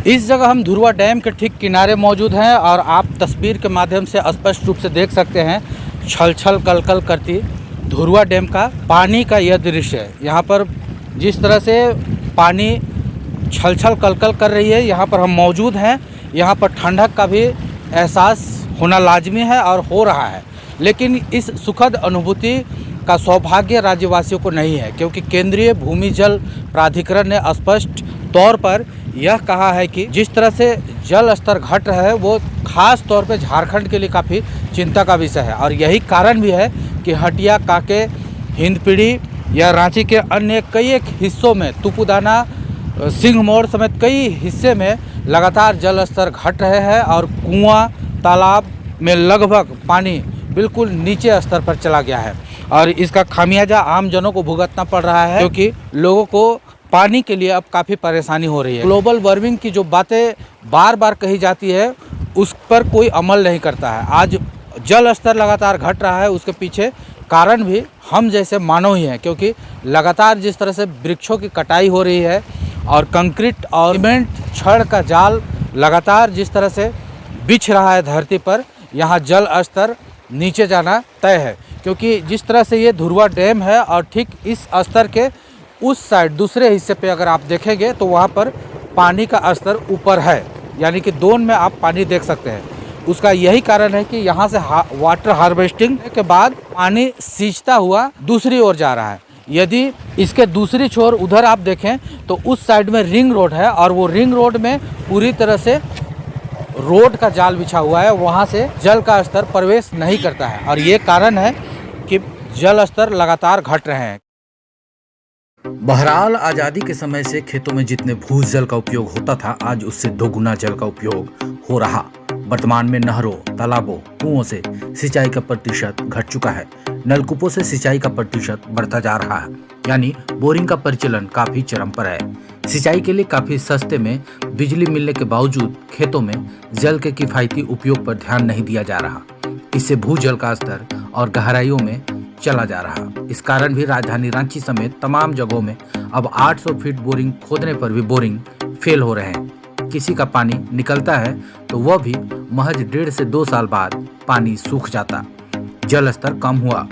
इस जगह हम धुरवा डैम के ठीक किनारे मौजूद हैं और आप तस्वीर के माध्यम से स्पष्ट रूप से देख सकते हैं छल छल कल कल करती धुरवा डैम का पानी का यह दृश्य है। यहाँ पर जिस तरह से पानी छल छल कल कल कर रही है, यहाँ पर हम मौजूद हैं। यहाँ पर ठंडक का भी एहसास होना लाजमी है और हो रहा है, लेकिन इस सुखद अनुभूति का सौभाग्य राज्यवासियों को नहीं है, क्योंकि केंद्रीय भूमि जल प्राधिकरण ने स्पष्ट तौर पर यह कहा है कि जिस तरह से जल स्तर घट रहा है वो खास तौर पे झारखंड के लिए काफ़ी चिंता का विषय है। और यही कारण भी है कि हटिया, कांके, हिंदपीढ़ी या रांची के अन्य कई एक हिस्सों में, तुपुदाना, सिंहमोड़ समेत कई हिस्से में लगातार जल स्तर घट रहे हैं और कुआं, तालाब में लगभग पानी बिल्कुल नीचे स्तर पर चला गया है। और इसका खामियाजा आम जनों को भुगतना पड़ रहा है, क्योंकि लोगों को पानी के लिए अब काफ़ी परेशानी हो रही है। ग्लोबल वार्मिंग की जो बातें बार बार कही जाती है उस पर कोई अमल नहीं करता है। आज जल स्तर लगातार घट रहा है, उसके पीछे कारण भी हम जैसे मानव ही हैं, क्योंकि लगातार जिस तरह से वृक्षों की कटाई हो रही है और कंक्रीट और सीमेंट छड़ का जाल लगातार जिस तरह से बिछ रहा है धरती पर, यहाँ जल स्तर नीचे जाना तय है। क्योंकि जिस तरह से ये धुरवा डैम है और ठीक इस स्तर के उस साइड दूसरे हिस्से पे अगर आप देखेंगे तो वहाँ पर पानी का स्तर ऊपर है, यानी कि दोन में आप पानी देख सकते हैं। उसका यही कारण है कि यहाँ से वाटर हार्वेस्टिंग के बाद पानी सींचता हुआ दूसरी ओर जा रहा है। यदि इसके दूसरी छोर उधर आप देखें तो उस साइड में रिंग रोड है और वो रिंग रोड में पूरी तरह से रोड का जाल बिछा हुआ है, वहाँ से जल का स्तर प्रवेश नहीं करता है और ये कारण है कि जल स्तर लगातार घट रहे हैं। बहरहाल आज़ादी के समय से खेतों में जितने भूजल का उपयोग होता था, आज उससे 2 गुना जल का उपयोग हो रहा। वर्तमान में नहरों, तालाबों, कुओं से सिंचाई का प्रतिशत घट चुका है। नलकूपों से सिंचाई का प्रतिशत बढ़ता जा रहा है, यानी बोरिंग का प्रचलन काफी चरम पर है। सिंचाई के लिए काफी सस्ते में बिजली मिलने के बावजूद खेतों में जल के किफायती उपयोग पर ध्यान नहीं दिया जा रहा। इससे भूजल का स्तर और गहराइयों में चला जा रहा। इस कारण भी राजधानी रांची समेत तमाम जगहों में अब 800 फीट बोरिंग खोदने पर भी बोरिंग फेल हो रहे हैं। किसी का पानी निकलता है तो वह भी महज 1.5 से 2 साल बाद पानी सूख जाता। जल स्तर कम हुआ,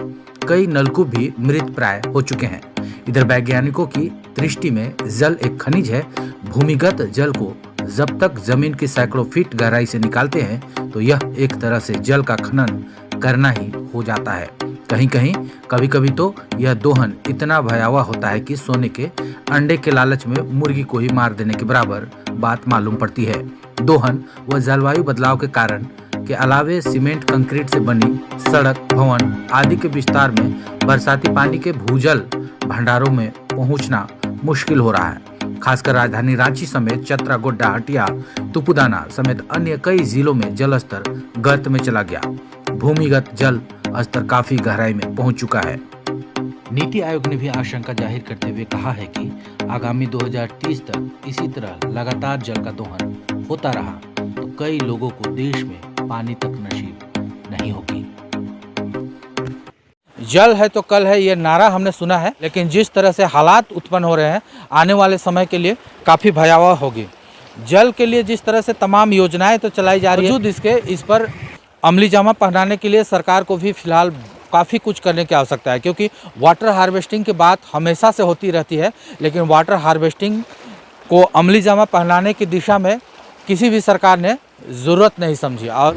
कई नलकूप भी मृत प्राय हो चुके हैं। इधर वैज्ञानिकों की दृष्टि में जल एक खनिज है। भूमिगत जल को जब तक जमीन की सैकड़ों फीट गहराई से निकालते हैं तो यह एक तरह से जल का खनन करना ही हो जाता है। कहीं कहीं कभी कभी तो यह दोहन इतना भयावह होता है कि सोने के अंडे के लालच में मुर्गी को ही मार देने के बराबर बात मालूम पड़ती है। दोहन व जलवायु बदलाव के कारण के अलावे सीमेंट कंक्रीट से बनी सड़क, भवन आदि के विस्तार में बरसाती पानी के भूजल भंडारों में पहुंचना मुश्किल हो रहा है। खासकर राजधानी रांची समेत चतरा, गोड्डा, हटिया, तुपुदाना समेत अन्य कई जिलों में जल स्तर गर्त में चला गया। भूमिगत जल स्तर काफी गहराई में पहुंच चुका है। नीति आयोग ने भी आशंका जाहिर करते हुए कहा है कि आगामी 2030 तक इसी तरह लगातार जल का दोहन होता रहा तो कई लोगों को देश में पानी तक नसीब नहीं होगी। जल है तो कल है, ये नारा हमने सुना है, लेकिन जिस तरह से हालात उत्पन्न हो रहे हैं आने वाले समय के लिए काफ़ी भयावह होगी। जल के लिए जिस तरह से तमाम योजनाएं तो चलाई जा रही है, इस पर अमली जामा पहनाने के लिए सरकार को भी फिलहाल काफ़ी कुछ करने की आवश्यकता है, क्योंकि वाटर हार्वेस्टिंग की बात हमेशा से होती रहती है, लेकिन वाटर हार्वेस्टिंग को अमली जामा पहनाने की दिशा में किसी भी सरकार ने ज़रूरत नहीं समझी। और